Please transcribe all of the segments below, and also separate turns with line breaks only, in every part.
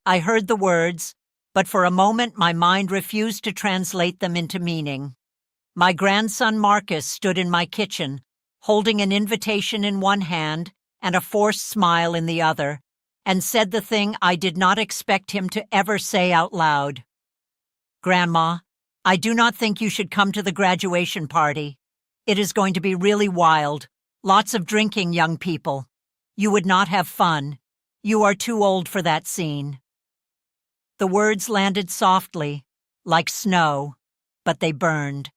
I heard the words, but for a moment my mind refused to translate them into meaning. My grandson Marcus stood in my kitchen, holding an invitation in one hand and a forced smile in the other, and said the thing I did not expect him to ever say out loud. "Grandma, I do not think you should come to the graduation party. It is going to be really wild. Lots of drinking, young people. You would not have fun. You are too old for that scene." The words landed softly, like snow, but they burned.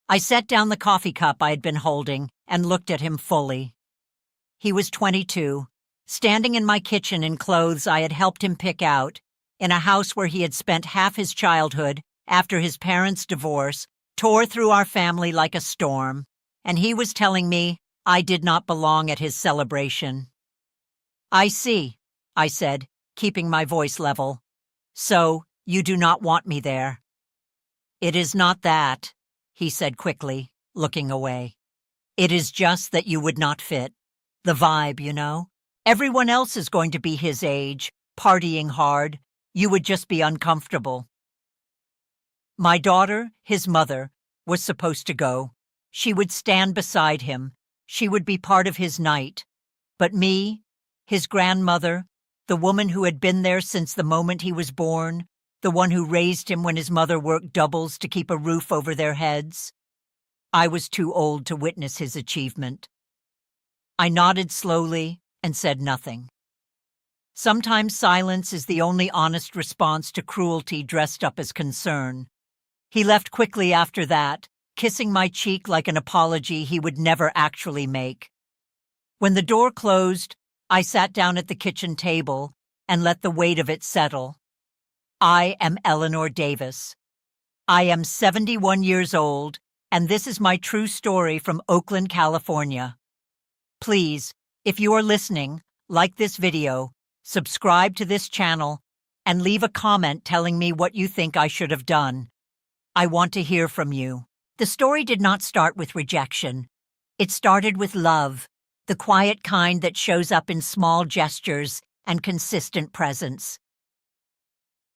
I set down the coffee cup I had been holding and looked at him fully. He was 22, standing in my kitchen in clothes I had helped him pick out, in a house where he had spent half his childhood after his parents' divorce tore through our family like a storm, and he was telling me I did not belong at his celebration. "I see," I said, keeping my voice level. "So, you do not want me there." "It is not that," he said quickly, looking away. "It is just that you would not fit. The vibe, you know. Everyone else is going to be his age, partying hard. You would just be uncomfortable." My daughter, his mother, was supposed to go. She would stand beside him. She would be part of his night. But me, his grandmother, the woman who had been there since the moment he was born, the one who raised him when his mother worked doubles to keep a roof over their heads, I was too old to witness his achievement. I nodded slowly and said nothing. Sometimes silence is the only honest response to cruelty dressed up as concern. He left quickly after that, kissing my cheek like an apology he would never actually make. When the door closed, I sat down at the kitchen table and let the weight of it settle. I am Eleanor Davis. I am 71 years old, and this is my true story from Oakland, California. Please, if you are listening, like this video, subscribe to this channel, and leave a comment telling me what you think I should have done. I want to hear from you. The story did not start with rejection. It started with love, the quiet kind that shows up in small gestures and consistent presence.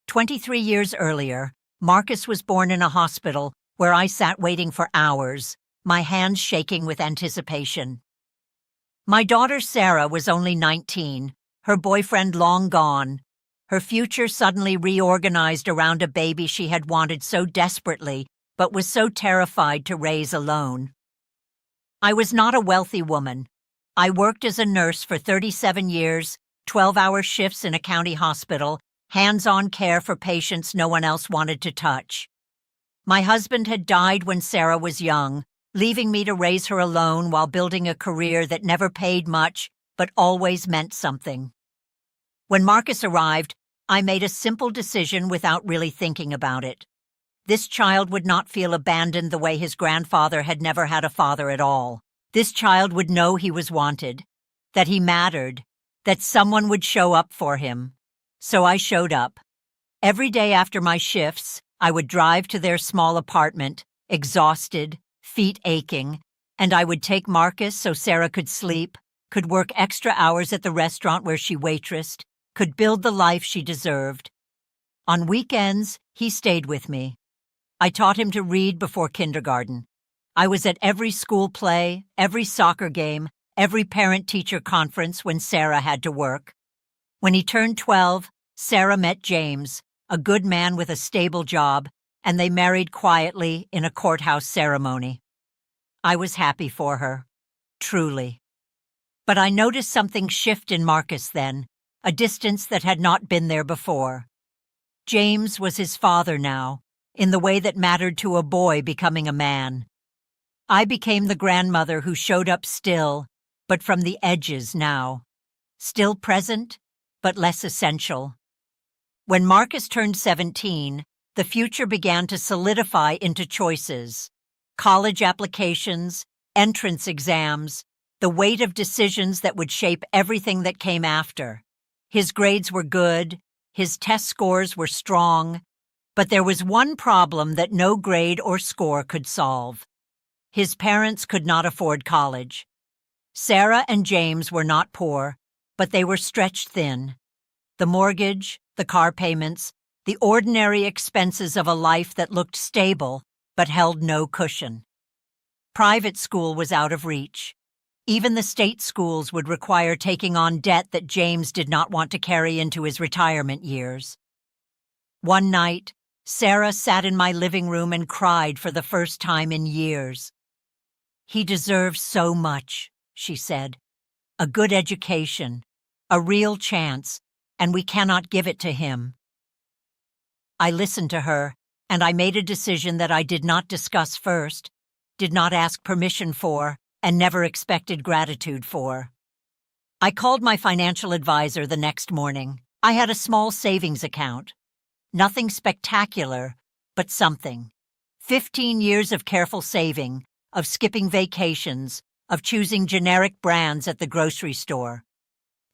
23 years earlier, Marcus was born in a hospital where I sat waiting for hours, my hands shaking with anticipation. My daughter Sarah was only 19, her boyfriend long gone, her future suddenly reorganized around a baby she had wanted so desperately but was so terrified to raise alone. I was not a wealthy woman. I worked as a nurse for 37 years, 12-hour shifts in a county hospital, hands-on care for patients no one else wanted to touch. My husband had died when Sarah was young, leaving me to raise her alone while building a career that never paid much but always meant something. When Marcus arrived, I made a simple decision without really thinking about it. This child would not feel abandoned the way his grandfather had never had a father at all. This child would know he was wanted, that he mattered, that someone would show up for him. So I showed up. Every day after my shifts, I would drive to their small apartment, exhausted, feet aching, and I would take Marcus so Sarah could sleep, could work extra hours at the restaurant where she waitressed, could build the life she deserved. On weekends, he stayed with me. I taught him to read before kindergarten. I was at every school play, every soccer game, every parent-teacher conference when Sarah had to work. When he turned 12, Sarah met James, a good man with a stable job, and they married quietly in a courthouse ceremony. I was happy for her, truly. But I noticed something shift in Marcus then, a distance that had not been there before. James was his father now, in the way that mattered to a boy becoming a man. I became the grandmother who showed up still, but from the edges now. Still present, but less essential. When Marcus turned 17, the future began to solidify into choices. College applications, entrance exams, the weight of decisions that would shape everything that came after. His grades were good, his test scores were strong, but there was one problem that no grade or score could solve. His parents could not afford college. Sarah and James were not poor, but they were stretched thin. The mortgage, the car payments, the ordinary expenses of a life that looked stable but held no cushion. Private school was out of reach. Even the state schools would require taking on debt that James did not want to carry into his retirement years. One night, Sarah sat in my living room and cried for the first time in years. "He deserves so much," she said. "A good education, a real chance, and we cannot give it to him." I listened to her, and I made a decision that I did not discuss first, did not ask permission for, and never expected gratitude for. I called my financial advisor the next morning. I had a small savings account. Nothing spectacular, but something. 15 years of careful saving, of skipping vacations, of choosing generic brands at the grocery store.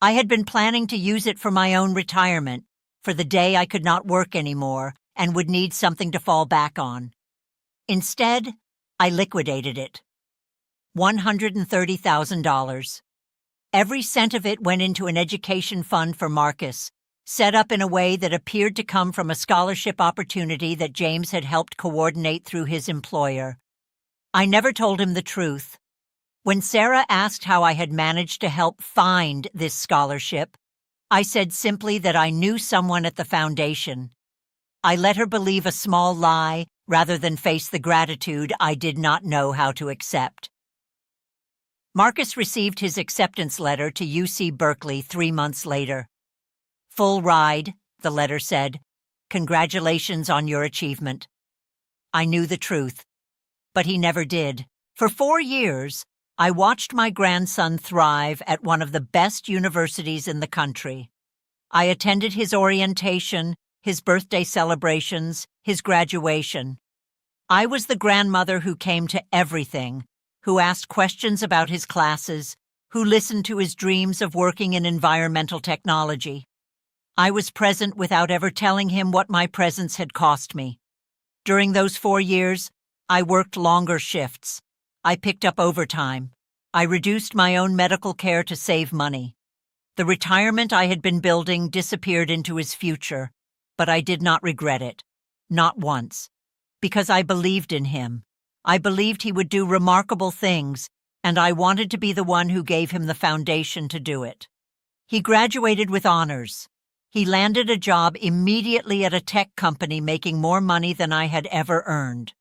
I had been planning to use it for my own retirement, for the day I could not work anymore and would need something to fall back on. Instead, I liquidated it. $130,000. Every cent of it went into an education fund for Marcus, set up in a way that appeared to come from a scholarship opportunity that James had helped coordinate through his employer. I never told him the truth. When Sarah asked how I had managed to help find this scholarship, I said simply that I knew someone at the foundation. I let her believe a small lie rather than face the gratitude I did not know how to accept. Marcus received his acceptance letter to UC Berkeley 3 months later. "Full ride," the letter said. "Congratulations on your achievement." I knew the truth, but he never did. For 4 years, I watched my grandson thrive at one of the best universities in the country. I attended his orientation, his birthday celebrations, his graduation. I was the grandmother who came to everything, who asked questions about his classes, who listened to his dreams of working in environmental technology. I was present without ever telling him what my presence had cost me. During those 4 years, I worked longer shifts. I picked up overtime. I reduced my own medical care to save money. The retirement I had been building disappeared into his future, but I did not regret it. Not once. Because I believed in him. I believed he would do remarkable things, and I wanted to be the one who gave him the foundation to do it. He graduated with honors. He landed a job immediately at a tech company making more money than I had ever earned.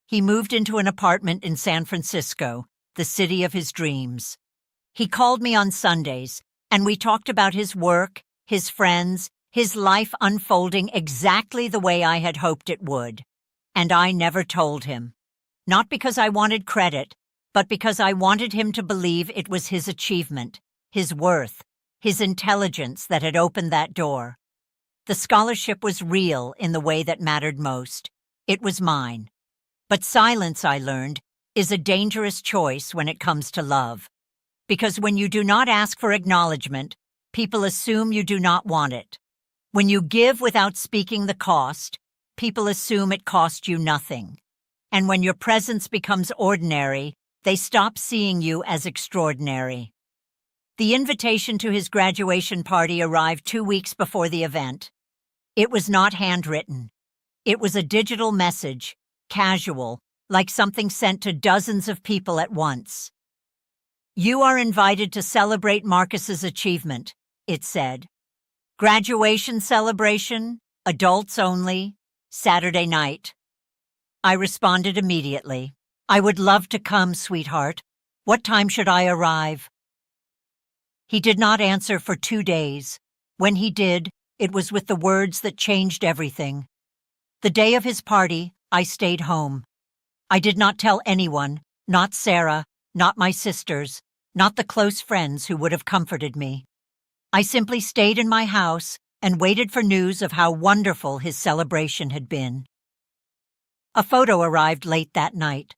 He moved into an apartment in San Francisco, the city of his dreams. He called me on Sundays, and we talked about his work, his friends, his life unfolding exactly the way I had hoped it would. And I never told him. Not because I wanted credit, but because I wanted him to believe it was his achievement, his worth, his intelligence that had opened that door. The scholarship was real in the way that mattered most. It was mine. But silence, I learned, is a dangerous choice when it comes to love. Because when you do not ask for acknowledgement, people assume you do not want it. When you give without speaking the cost, people assume it cost you nothing. And when your presence becomes ordinary, they stop seeing you as extraordinary. The invitation to his graduation party arrived 2 weeks before the event. It was not handwritten. It was a digital message, casual, like something sent to dozens of people at once. "You are invited to celebrate Marcus's achievement," it said. "Graduation celebration, adults only, Saturday night." I responded immediately. "I would love to come, sweetheart. What time should I arrive?" He did not answer for 2 days. When he did, it was with the words that changed everything. The day of his party, I stayed home. I did not tell anyone, not Sarah, not my sisters, not the close friends who would have comforted me. I simply stayed in my house and waited for news of how wonderful his celebration had been. A photo arrived late that night.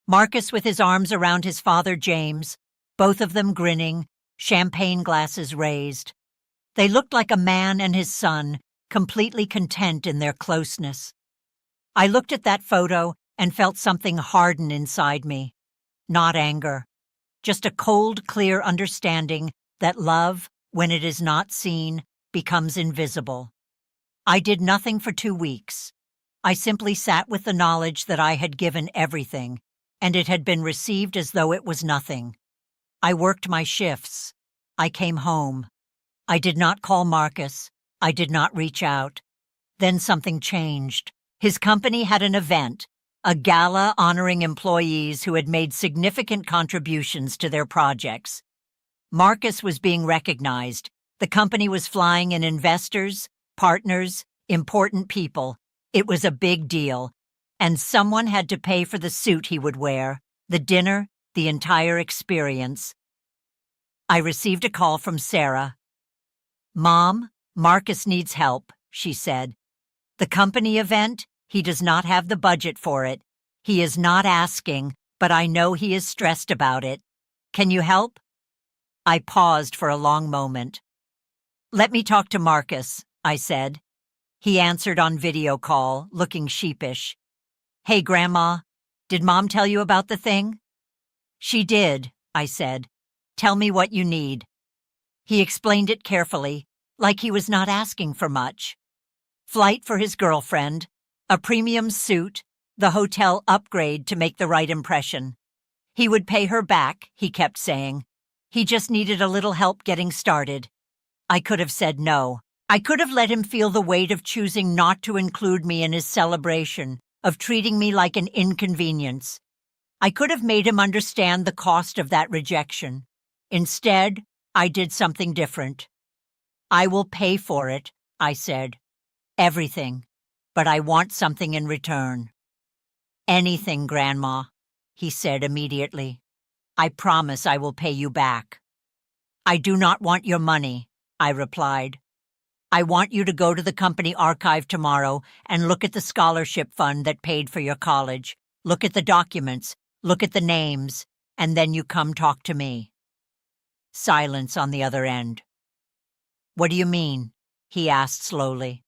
Marcus with his arms around his father James, both of them grinning, champagne glasses raised. They looked like a man and his son, completely content in their closeness. I looked at that photo and felt something harden inside me. Not anger. Just a cold, clear understanding that love, when it is not seen, becomes invisible. I did nothing for 2 weeks. I simply sat with the knowledge that I had given everything, and it had been received as though it was nothing. I worked my shifts. I came home. I did not call Marcus. I did not reach out. Then something changed. His company had an event, a gala honoring employees who had made significant contributions to their projects. Marcus was being recognized. The company was flying in investors, partners, important people. It was a big deal, and someone had to pay for the suit he would wear, the dinner, the entire experience. I received a call from Sarah. "Mom, Marcus needs help," she said. "The company event, he does not have the budget for it. He is not asking, but I know he is stressed about it. Can you help?" I paused for a long moment. "Let me talk to Marcus," I said. He answered on video call, looking sheepish. "Hey, Grandma, did Mom tell you about the thing?" "She did," I said. "Tell me what you need." He explained it carefully, like he was not asking for much. Flight for his girlfriend, a premium suit, the hotel upgrade to make the right impression. He would pay her back, he kept saying. He just needed a little help getting started. I could have said no. I could have let him feel the weight of choosing not to include me in his celebration, of treating me like an inconvenience. I could have made him understand the cost of that rejection. Instead, I did something different. "I will pay for it," I said. "Everything. But I want something in return." "Anything, Grandma," he said immediately. "I promise I will pay you back." "I do not want your money," I replied. "I want you to go to the company archive tomorrow and look at the scholarship fund that paid for your college. Look at the documents, look at the names, and then you come talk to me." Silence on the other end. "What do you mean?" he asked slowly.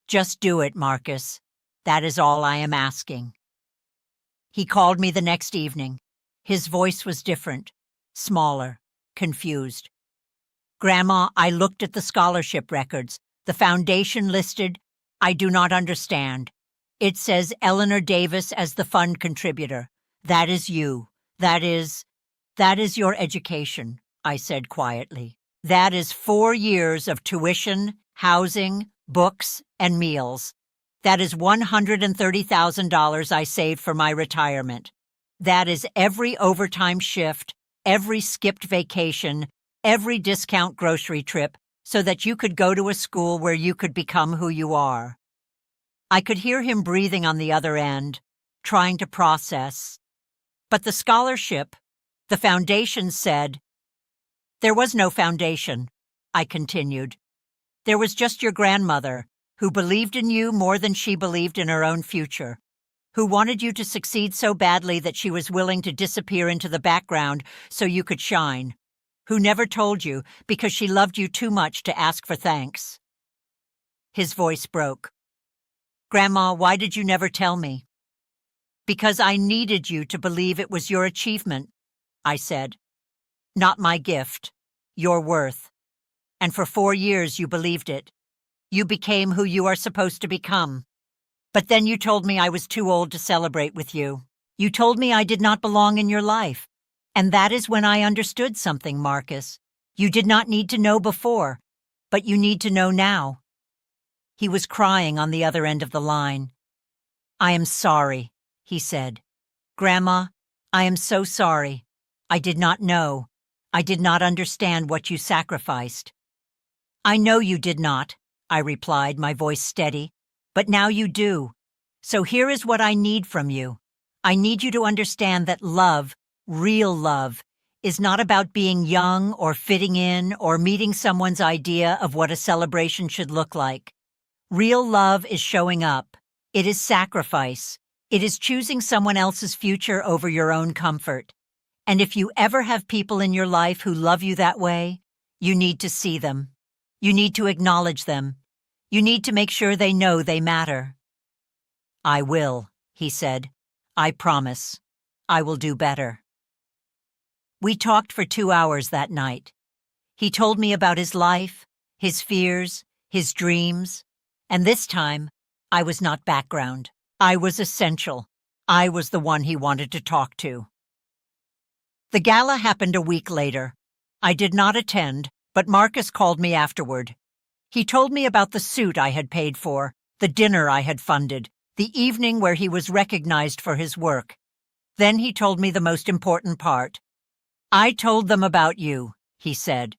"Just do it, Marcus. That is all I am asking." He called me the next evening. His voice was different, smaller, confused. "Grandma, I looked at the scholarship records. The foundation listed, I do not understand. It says Eleanor Davis as the fund contributor. That is you. That is your education," I said quietly. "That is 4 years of tuition, housing, books, and meals. That is $130,000 I saved for my retirement. That is every overtime shift, every skipped vacation, every discount grocery trip, so that you could go to a school where you could become who you are." I could hear him breathing on the other end, trying to process. "But the scholarship, the foundation said—" "There was no foundation," I continued. "There was just your grandmother, who believed in you more than she believed in her own future, who wanted you to succeed so badly that she was willing to disappear into the background so you could shine, who never told you because she loved you too much to ask for thanks." His voice broke. "Grandma, why did you never tell me?" "Because I needed you to believe it was your achievement," I said. "Not my gift, your worth. And for 4 years you believed it. You became who you are supposed to become. But then you told me I was too old to celebrate with you. You told me I did not belong in your life. And that is when I understood something, Marcus. You did not need to know before, but you need to know now." He was crying on the other end of the line. "I am sorry," he said. "Grandma, I am so sorry. I did not know. I did not understand what you sacrificed." "I know you did not," I replied, my voice steady. "But now you do. So here is what I need from you. I need you to understand that love, real love, is not about being young or fitting in or meeting someone's idea of what a celebration should look like. Real love is showing up. It is sacrifice. It is choosing someone else's future over your own comfort. And if you ever have people in your life who love you that way, you need to see them. You need to acknowledge them. You need to make sure they know they matter." "I will," he said. "I promise. I will do better." We talked for 2 hours that night. He told me about his life, his fears, his dreams, And this time, I was not background. I was essential. I was the one he wanted to talk to. The gala happened a week later. I did not attend, but Marcus called me afterward. He told me about the suit I had paid for, the dinner I had funded, the evening where he was recognized for his work. Then he told me the most important part. "I told them about you," he said.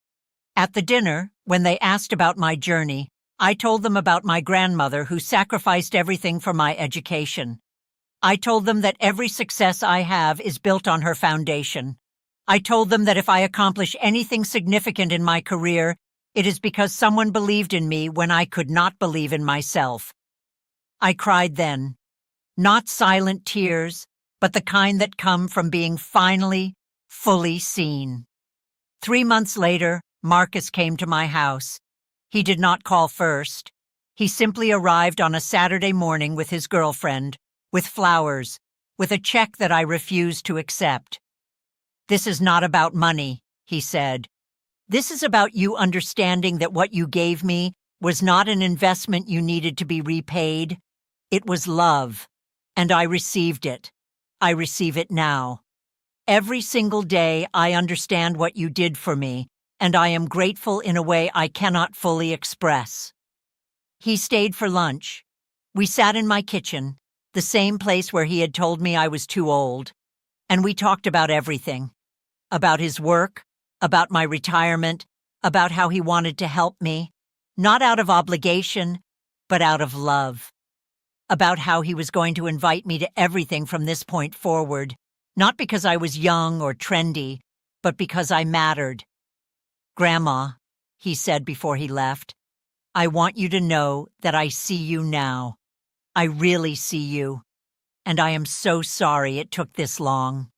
"At the dinner, when they asked about my journey, I told them about my grandmother who sacrificed everything for my education. I told them that every success I have is built on her foundation. I told them that if I accomplish anything significant in my career, it is because someone believed in me when I could not believe in myself." I cried then. Not silent tears, but the kind that come from being finally, fully seen. 3 months later, Marcus came to my house. He did not call first. He simply arrived on a Saturday morning with his girlfriend, with flowers, with a check that I refused to accept. "This is not about money," he said. "This is about you understanding that what you gave me was not an investment you needed to be repaid. It was love, and I received it. I receive it now. Every single day I understand what you did for me, and I am grateful in a way I cannot fully express." He stayed for lunch. We sat in my kitchen, the same place where he had told me I was too old, and we talked about everything. About his work, about my retirement, about how he wanted to help me, not out of obligation, but out of love. About how he was going to invite me to everything from this point forward, not because I was young or trendy, but because I mattered. "Grandma," he said before he left, "I want you to know that I see you now. I really see you, and I am so sorry it took this long."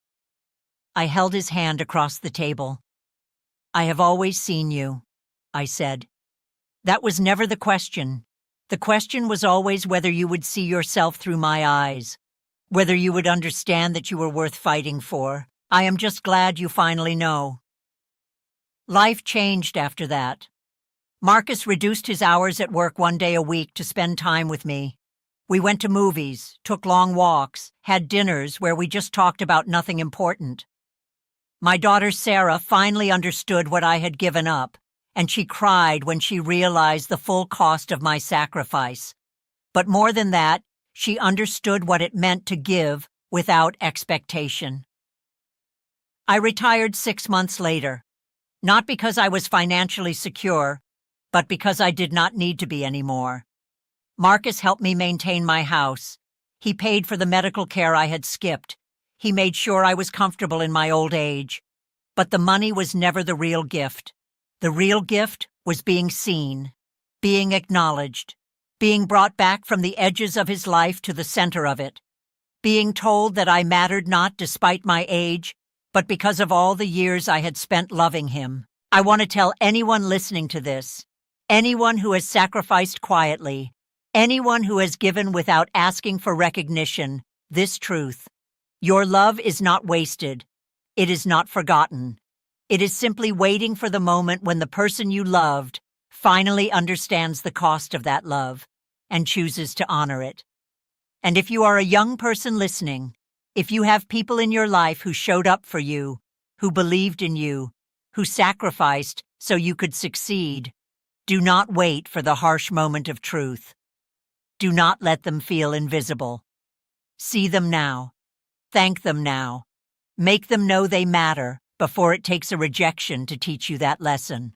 I held his hand across the table. "I have always seen you," I said. "That was never the question. The question was always whether you would see yourself through my eyes, whether you would understand that you were worth fighting for. I am just glad you finally know." Life changed after that. Marcus reduced his hours at work 1 day a week to spend time with me. We went to movies, took long walks, had dinners where we just talked about nothing important. My daughter Sarah finally understood what I had given up, and she cried when she realized the full cost of my sacrifice. But more than that, she understood what it meant to give without expectation. I retired 6 months later, not because I was financially secure, but because I did not need to be anymore. Marcus helped me maintain my house. He paid for the medical care I had skipped. He made sure I was comfortable in my old age. But the money was never the real gift. The real gift was being seen, being acknowledged, being brought back from the edges of his life to the center of it, being told that I mattered not despite my age, but because of all the years I had spent loving him. I want to tell anyone listening to this, anyone who has sacrificed quietly, anyone who has given without asking for recognition, this truth. Your love is not wasted. It is not forgotten. It is simply waiting for the moment when the person you loved finally understands the cost of that love and chooses to honor it. And if you are a young person listening, if you have people in your life who showed up for you, who believed in you, who sacrificed so you could succeed, do not wait for the harsh moment of truth. Do not let them feel invisible. See them now. Thank them now. Make them know they matter before it takes a rejection to teach you that lesson.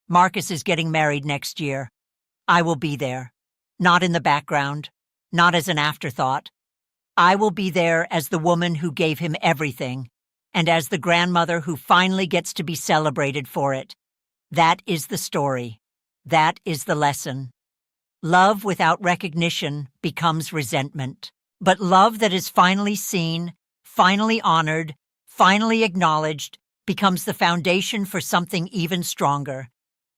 Marcus is getting married next year. I will be there. Not in the background, not as an afterthought. I will be there as the woman who gave him everything, and as the grandmother who finally gets to be celebrated for it. That is the story. That is the lesson. Love without recognition becomes resentment. But love that is finally seen, finally honored, finally acknowledged, becomes the foundation for something even stronger.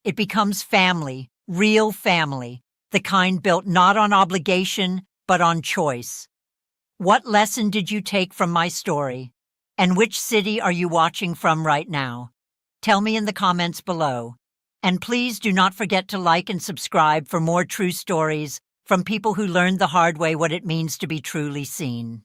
It becomes family, real family, the kind built not on obligation, but on choice. What lesson did you take from my story? And which city are you watching from right now? Tell me in the comments below. And please do not forget to like and subscribe for more true stories from people who learned the hard way what it means to be truly seen.